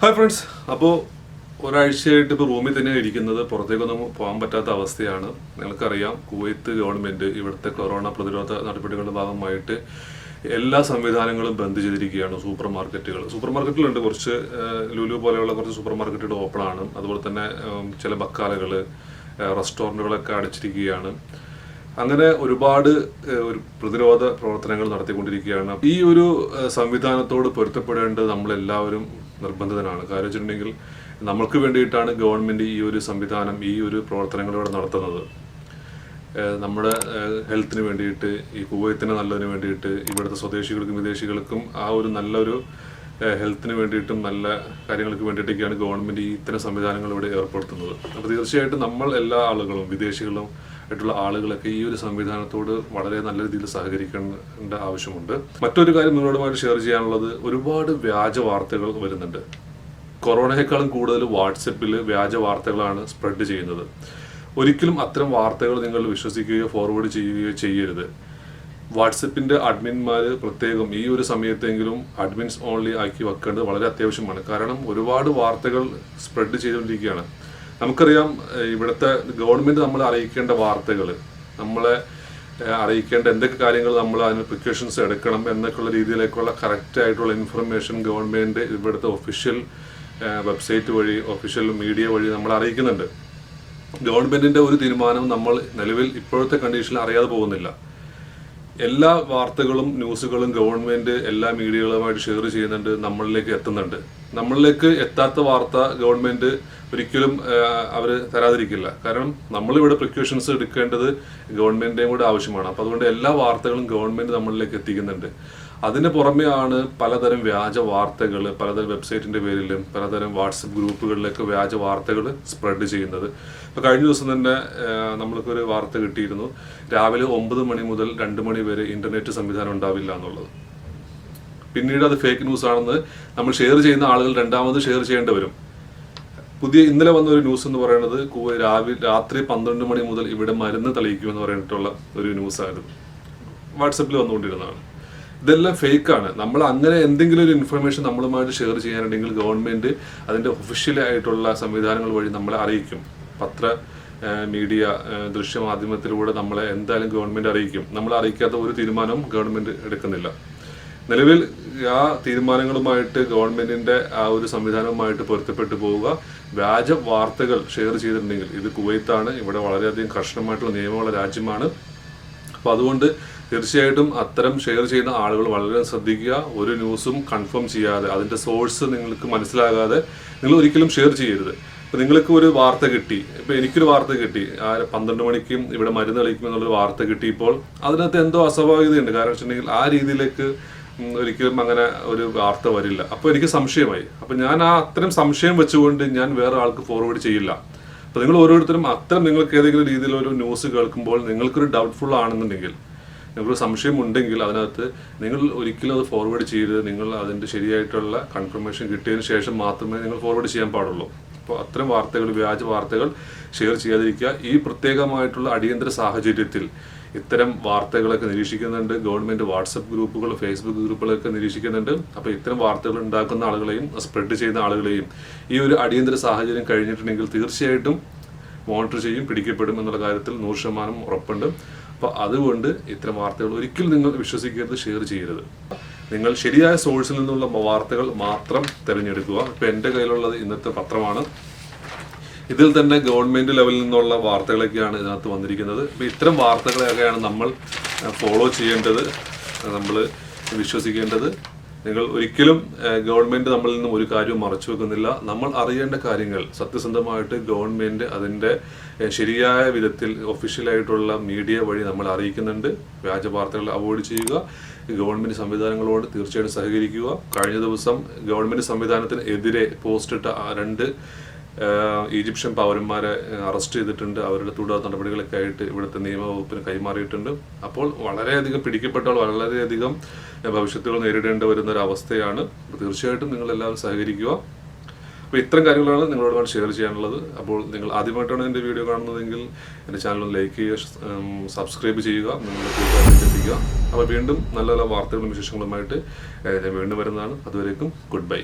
Hi friends, അപ്പോൾ ഒരാഴ്ചയായിട്ട് ഇപ്പോൾ റൂമിൽ തന്നെ ഇരിക്കുന്നത്, പുറത്തേക്കൊന്നും പോകാൻ പറ്റാത്ത അവസ്ഥയാണ്. നിങ്ങൾക്കറിയാം, കുവൈത്ത് ഗവൺമെൻറ് ഇവിടുത്തെ കൊറോണ പ്രതിരോധ നടപടികളുടെ ഭാഗമായിട്ട് എല്ലാ സംവിധാനങ്ങളും ബന്ദ് ചെയ്തിരിക്കുകയാണ്. സൂപ്പർ മാർക്കറ്റിലുണ്ട് കുറച്ച്, ലുലു പോലെയുള്ള കുറച്ച് സൂപ്പർ മാർക്കറ്റുകൾ ഓപ്പൺ ആണ്. അതുപോലെ തന്നെ ചില ബക്കാലകൾ, റെസ്റ്റോറൻറ്റുകളൊക്കെ അടച്ചിരിക്കുകയാണ്. അങ്ങനെ ഒരുപാട് ഒരു പ്രതിരോധ പ്രവർത്തനങ്ങൾ നടത്തിക്കൊണ്ടിരിക്കുകയാണ്. ഈ ഒരു സംവിധാനത്തോട് പൊരുത്തപ്പെടേണ്ടത് നമ്മളെല്ലാവരും നിർബന്ധിതനാണ്. കാര്യം വെച്ചിട്ടുണ്ടെങ്കിൽ നമ്മൾക്ക് വേണ്ടിയിട്ടാണ് ഗവൺമെൻറ് ഈ ഒരു സംവിധാനം, ഈ ഒരു പ്രവർത്തനങ്ങളിലൂടെ നടത്തുന്നത്. നമ്മുടെ ഹെൽത്തിന് വേണ്ടിയിട്ട്, ഈ കുവൈത്തിന് നല്ലതിന് വേണ്ടിയിട്ട്, ഇവിടുത്തെ സ്വദേശികൾക്കും വിദേശികൾക്കും ആ ഒരു നല്ലൊരു ഹെൽത്തിന് വേണ്ടിയിട്ടും നല്ല കാര്യങ്ങൾക്ക് വേണ്ടിയിട്ടൊക്കെയാണ് ഗവൺമെൻറ് ഈ ഇത്തരം സംവിധാനങ്ങൾ ഇവിടെ ഏർപ്പെടുത്തുന്നത്. അപ്പോൾ തീർച്ചയായിട്ടും നമ്മൾ എല്ലാ ആളുകളും, വിദേശികളും ആയിട്ടുള്ള ആളുകളൊക്കെ ഈ ഒരു സംവിധാനത്തോട് വളരെ നല്ല രീതിയിൽ സഹകരിക്കേണ്ട ആവശ്യമുണ്ട്. മറ്റൊരു കാര്യം നിങ്ങളോടുമായിട്ട് ഷെയർ ചെയ്യാനുള്ളത്, ഒരുപാട് വ്യാജ വാർത്തകൾ വരുന്നുണ്ട്. കൊറോണയെക്കാളും കൂടുതൽ വാട്സപ്പിൽ വ്യാജ വാർത്തകളാണ് സ്പ്രെഡ് ചെയ്യുന്നത്. ഒരിക്കലും അത്തരം വാർത്തകൾ നിങ്ങൾ വിശ്വസിക്കുകയോ ഫോർവേഡ് ചെയ്യുകയോ ചെയ്യരുത്. വാട്സപ്പിൻ്റെ അഡ്മിന്മാർ പ്രത്യേകം ഈ ഒരു സമയത്തെങ്കിലും അഡ്മിൻസ് ഓൺലി ആക്കി വെക്കേണ്ടത് വളരെ അത്യാവശ്യമാണ്. കാരണം ഒരുപാട് വാർത്തകൾ സ്പ്രെഡ് ചെയ്തുകൊണ്ടിരിക്കുകയാണ്. നമുക്കറിയാം, ഇവിടുത്തെ ഗവൺമെൻറ് നമ്മളെ അറിയിക്കേണ്ട വാർത്തകൾ, നമ്മളെ അറിയിക്കേണ്ട എന്തൊക്കെ കാര്യങ്ങൾ നമ്മൾ അതിന് പ്രിക്കോഷൻസ് എടുക്കണം എന്നൊക്കെയുള്ള രീതിയിലേക്കുള്ള കറക്റ്റായിട്ടുള്ള ഇൻഫർമേഷൻ ഗവൺമെൻറ് ഇവിടുത്തെ ഒഫീഷ്യൽ വെബ്സൈറ്റ് വഴി, ഒഫീഷ്യൽ മീഡിയ വഴി നമ്മളെ അറിയിക്കുന്നുണ്ട്. ഗവൺമെൻറ്റിൻ്റെ ഒരു തീരുമാനം നമ്മൾ നിലവിൽ ഇപ്പോഴത്തെ കണ്ടീഷനിൽ അറിയാതെ പോകുന്നില്ല. എല്ലാ വാർത്തകളും ന്യൂസുകളും ഗവൺമെൻറ് എല്ലാ മീഡിയകളുമായിട്ട് ഷെയർ ചെയ്യുന്നുണ്ട്, നമ്മളിലേക്ക് എത്തുന്നുണ്ട്. നമ്മളിലേക്ക് എത്താത്ത വാർത്ത ഗവൺമെൻറ് ഒരിക്കലും അവർ തരാതിരിക്കില്ല. കാരണം നമ്മളിവിടെ പ്രിക്കോഷൻസ് എടുക്കേണ്ടത് ഗവൺമെൻറ്റിൻ്റെയും കൂടെ ആവശ്യമാണ്. അപ്പോൾ അതുകൊണ്ട് എല്ലാ വാർത്തകളും ഗവൺമെൻറ് നമ്മളിലേക്ക് എത്തിക്കുന്നുണ്ട്. അതിന് പുറമെയാണ് പലതരം വ്യാജ വാർത്തകൾ, പലതരം വെബ്സൈറ്റിൻ്റെ പേരിലും പലതരം വാട്സപ്പ് ഗ്രൂപ്പുകളിലൊക്കെ വ്യാജ വാർത്തകൾ സ്പ്രെഡ് ചെയ്യുന്നത്. ഇപ്പോൾ കഴിഞ്ഞ ദിവസം തന്നെ നമ്മൾക്കൊരു വാർത്ത കിട്ടിയിരുന്നു, രാവിലെ 9 മണി മുതൽ 2 മണി വരെ ഇൻ്റർനെറ്റ് സംവിധാനം ഉണ്ടാവില്ല എന്നുള്ളത്. പിന്നീട് അത് ഫേക്ക് ന്യൂസ് ആണെന്ന് നമ്മൾ ഷെയർ ചെയ്യുന്ന ആളുകൾ രണ്ടാമത് ഷെയർ ചെയ്യേണ്ടി വരും. ഇന്നലെ വന്ന ഒരു ന്യൂസ് എന്ന് പറയുന്നത്, രാത്രി 12 മണി മുതൽ ഇവിടെ മരുന്ന് തെളിയിക്കുമെന്ന് പറഞ്ഞിട്ടുള്ള ഒരു ന്യൂസായിരുന്നു. വാട്സപ്പിൽ വന്നുകൊണ്ടിരുന്നതാണ്. ഇതെല്ലാം ഫേക്കാണ്. നമ്മൾ അങ്ങനെ എന്തെങ്കിലും ഒരു ഇൻഫർമേഷൻ നമ്മളുമായിട്ട് ഷെയർ ചെയ്യാനുണ്ടെങ്കിൽ ഗവൺമെൻറ് അതിൻ്റെ ഒഫീഷ്യലായിട്ടുള്ള സംവിധാനങ്ങൾ വഴി നമ്മളെ അറിയിക്കും. പത്ര, മീഡിയ, ദൃശ്യമാധ്യമത്തിലൂടെ നമ്മളെ എന്തായാലും ഗവൺമെൻറ് അറിയിക്കും. നമ്മളെ അറിയിക്കാത്ത ഒരു തീരുമാനവും ഗവൺമെൻറ് എടുക്കുന്നില്ല. നിലവിൽ ആ തീരുമാനങ്ങളുമായിട്ട് ഗവൺമെൻറ്റിൻ്റെ ആ ഒരു സംവിധാനവുമായിട്ട് പൊരുത്തപ്പെട്ടു പോവുക. വ്യാജ വാർത്തകൾ ഷെയർ ചെയ്തിട്ടുണ്ടെങ്കിൽ, ഇത് കുവൈത്താണ്, ഇവിടെ വളരെയധികം കർശനമായിട്ടുള്ള നിയമമുള്ള രാജ്യമാണ്. അപ്പോൾ അതുകൊണ്ട് തീർച്ചയായിട്ടും അത്തരം ഷെയർ ചെയ്യുന്ന ആളുകൾ വളരെ ശ്രദ്ധിക്കുക. ഒരു ന്യൂസും കൺഫേം ചെയ്യാതെ, അതിൻ്റെ സോഴ്സ് നിങ്ങൾക്ക് മനസ്സിലാകാതെ നിങ്ങൾ ഒരിക്കലും ഷെയർ ചെയ്യരുത്. ഇപ്പോൾ നിങ്ങൾക്ക് ഒരു വാർത്ത കിട്ടി, ഇപ്പോൾ എനിക്കൊരു വാർത്ത കിട്ടി, 12 മണിക്കും ഇവിടെ മരുന്ന് കളിക്കുമെന്നുള്ളൊരു വാർത്ത കിട്ടിയപ്പോൾ അതിനകത്ത് എന്തോ അസ്വാഭാവികതയുണ്ട്. കാരണം വെച്ചിട്ടുണ്ടെങ്കിൽ ആ രീതിയിലേക്ക് ഒരിക്കലും അങ്ങനെ ഒരു വാർത്ത വരില്ല. അപ്പോൾ എനിക്ക് സംശയമായി. അപ്പോൾ ഞാൻ അത്തരം സംശയം വെച്ചുകൊണ്ട് ഞാൻ വേറെ ആൾക്ക് ഫോർവേഡ് ചെയ്യില്ല. അപ്പോൾ നിങ്ങൾ ഓരോരുത്തരും അത്തരം നിങ്ങൾക്ക് ഏതെങ്കിലും രീതിയിലൊരു ന്യൂസ് കേൾക്കുമ്പോൾ നിങ്ങൾക്കൊരു ഡൗട്ട്ഫുൾ ആണെന്നുണ്ടെങ്കിൽ, നിങ്ങൾക്കൊരു സംശയം ഉണ്ടെങ്കിൽ അതിനകത്ത് നിങ്ങൾ ഒരിക്കലും അത് ഫോർവേഡ് ചെയ്യരുത്. നിങ്ങൾ അതിൻ്റെ ശരിയായിട്ടുള്ള കൺഫർമേഷൻ കിട്ടിയതിന് ശേഷം മാത്രമേ നിങ്ങൾ ഫോർവേഡ് ചെയ്യാൻ പാടുള്ളൂ. അപ്പോൾ അത്തരം വാർത്തകൾ, വ്യാജ വാർത്തകൾ ഷെയർ ചെയ്യാതിരിക്കുക. ഈ പ്രത്യേകമായിട്ടുള്ള അടിയന്തര സാഹചര്യത്തിൽ ഇത്തരം വാർത്തകളൊക്കെ നിരീക്ഷിക്കുന്നുണ്ട്. ഗവൺമെൻറ് വാട്സപ്പ് ഗ്രൂപ്പുകൾ, ഫേസ്ബുക്ക് ഗ്രൂപ്പുകളൊക്കെ നിരീക്ഷിക്കുന്നുണ്ട്. അപ്പോൾ ഇത്തരം വാർത്തകൾ ഉണ്ടാക്കുന്ന ആളുകളെയും സ്പ്രെഡ് ചെയ്യുന്ന ആളുകളെയും ഈ ഒരു അടിയന്തര സാഹചര്യം കഴിഞ്ഞിട്ടുണ്ടെങ്കിൽ തീർച്ചയായിട്ടും മോണിറ്റർ ചെയ്യും, പിടിക്കപ്പെടും എന്നുള്ള കാര്യത്തിൽ 100% ഉറപ്പുണ്ട്. അപ്പോൾ അതുകൊണ്ട് ഇത്തരം വാർത്തകൾ ഒരിക്കലും നിങ്ങൾ വിശ്വസിക്കരുത്, ഷെയർ ചെയ്യരുത്. നിങ്ങൾ ശരിയായ സോഴ്സിൽ നിന്നുള്ള വാർത്തകൾ മാത്രം തിരഞ്ഞെടുക്കുക. ഇപ്പോൾ എൻ്റെ കയ്യിലുള്ളത് ഇന്നത്തെ പത്രമാണ്. ഇതിൽ തന്നെ ഗവൺമെൻറ് ലെവലിൽ നിന്നുള്ള വാർത്തകളൊക്കെയാണ് ഇതിനകത്ത് വന്നിരിക്കുന്നത്. അപ്പോൾ ഇത്തരം വാർത്തകളൊക്കെയാണ് നമ്മൾ ഫോളോ ചെയ്യേണ്ടത്, നമ്മൾ വിശ്വസിക്കേണ്ടത്. നിങ്ങൾ ഒരിക്കലും ഗവൺമെൻറ് നമ്മളിൽ നിന്നും ഒരു കാര്യവും മറച്ചു വെക്കുന്നില്ല. നമ്മൾ അറിയേണ്ട കാര്യങ്ങൾ സത്യസന്ധമായിട്ട് ഗവൺമെൻറ് അതിൻ്റെ ശരിയായ വിധത്തിൽ ഒഫീഷ്യലായിട്ടുള്ള മീഡിയ വഴി നമ്മൾ അറിയിക്കുന്നുണ്ട്. വ്യാജ വാർത്തകൾ അവോയ്ഡ് ചെയ്യുക. ഗവൺമെൻറ് സംവിധാനങ്ങളോട് തീർച്ചയായിട്ടും സഹകരിക്കുക. കഴിഞ്ഞ ദിവസം ഗവൺമെൻറ് സംവിധാനത്തിന് എതിരെ പോസ്റ്റിട്ട 2 ഈജിപ്ഷ്യൻ പൗരന്മാരെ അറസ്റ്റ് ചെയ്തിട്ടുണ്ട്. അവരുടെ തുടർ നടപടികളൊക്കെ ആയിട്ട് ഇവിടുത്തെ നിയമവകുപ്പിന് കൈമാറിയിട്ടുണ്ട്. അപ്പോൾ വളരെയധികം പിടിക്കപ്പെട്ടാൽ വളരെയധികം ഭവിഷ്യത്തുകൾ നേരിടേണ്ടി വരുന്ന ഒരു അവസ്ഥയാണ്. തീർച്ചയായിട്ടും നിങ്ങളെല്ലാവരും സഹകരിക്കുക. അപ്പോൾ ഇത്തരം കാര്യങ്ങളാണ് നിങ്ങളോട് ഷെയർ ചെയ്യാനുള്ളത്. അപ്പോൾ നിങ്ങൾ ആദ്യമായിട്ടാണ് എൻ്റെ വീഡിയോ കാണുന്നതെങ്കിൽ എൻ്റെ ചാനൽ ലൈക്ക് ചെയ്യുക, സബ്സ്ക്രൈബ് ചെയ്യുക, നിങ്ങളുടെ കൂട്ടുകാരിലേക്ക് എത്തിക്കുക. അപ്പോൾ വീണ്ടും നല്ല നല്ല വാർത്തകളും വിശേഷങ്ങളുമായിട്ട് ഞാൻ വീണ്ടും വരുന്നതാണ്. അതുവരേക്കും ഗുഡ് ബൈ.